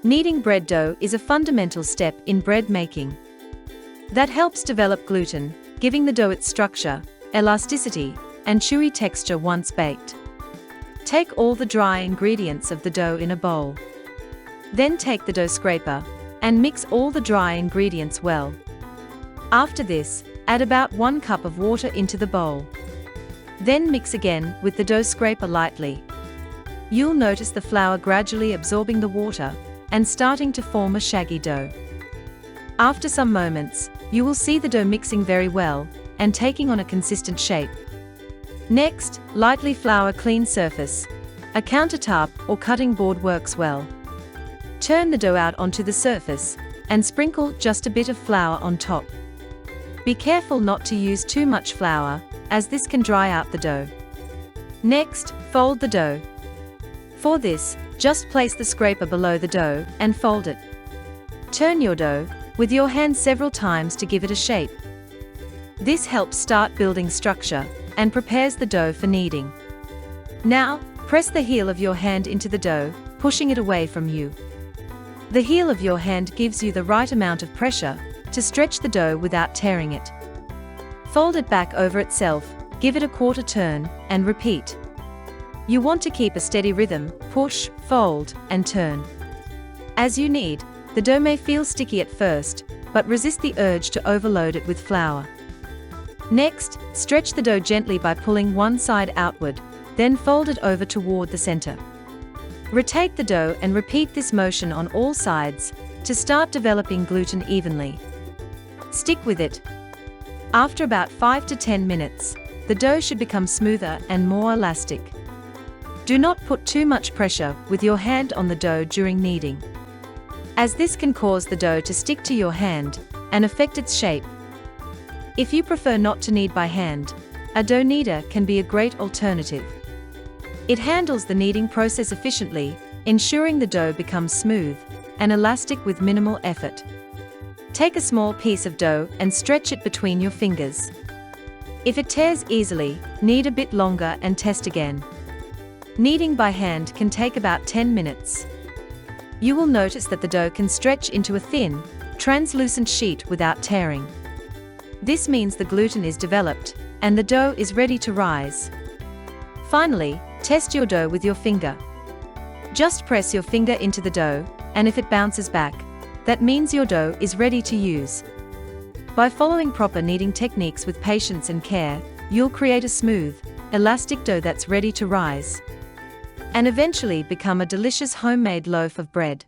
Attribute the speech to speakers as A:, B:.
A: Kneading bread dough is a fundamental step in bread making. That helps develop gluten, giving the dough its structure, elasticity, and chewy texture once baked. Take all the dry ingredients of the dough in a bowl. Then take the dough scraper and mix all the dry ingredients well. After this, add about 1 cup of water into the bowl. Then mix again with the dough scraper lightly. You'll notice the flour gradually absorbing the water and starting to form a shaggy dough. After some moments, you will see the dough mixing very well and taking on a consistent shape. Next, lightly flour a clean surface. A countertop or cutting board works well. Turn the dough out onto the surface and sprinkle just a bit of flour on top. Be careful not to use too much flour, as this can dry out the dough. Next, fold the dough. For this, just place the scraper below the dough and fold it. Turn your dough with your hand several times to give it a shape. This helps start building structure and prepares the dough for kneading. Now, press the heel of your hand into the dough, pushing it away from you. The heel of your hand gives you the right amount of pressure to stretch the dough without tearing it. Fold it back over itself, give it a quarter turn, and repeat. You want to keep a steady rhythm, push, fold, and turn. As you knead, the dough may feel sticky at first, but resist the urge to overload it with flour. Next, stretch the dough gently by pulling one side outward, then fold it over toward the center. Retake the dough and repeat this motion on all sides to start developing gluten evenly. Stick with it. After about 5 to 10 minutes, the dough should become smoother and more elastic. Do not put too much pressure with your hand on the dough during kneading, as this can cause the dough to stick to your hand and affect its shape. If you prefer not to knead by hand, a dough kneader can be a great alternative. It handles the kneading process efficiently, ensuring the dough becomes smooth and elastic with minimal effort. Take a small piece of dough and stretch it between your fingers. If it tears easily, knead a bit longer and test again. Kneading by hand can take about 10 minutes. You will notice that the dough can stretch into a thin, translucent sheet without tearing. This means the gluten is developed and the dough is ready to rise. Finally, test your dough with your finger. Just press your finger into the dough, and if it bounces back, that means your dough is ready to use. By following proper kneading techniques with patience and care, you'll create a smooth, elastic dough that's ready to rise and eventually become a delicious homemade loaf of bread.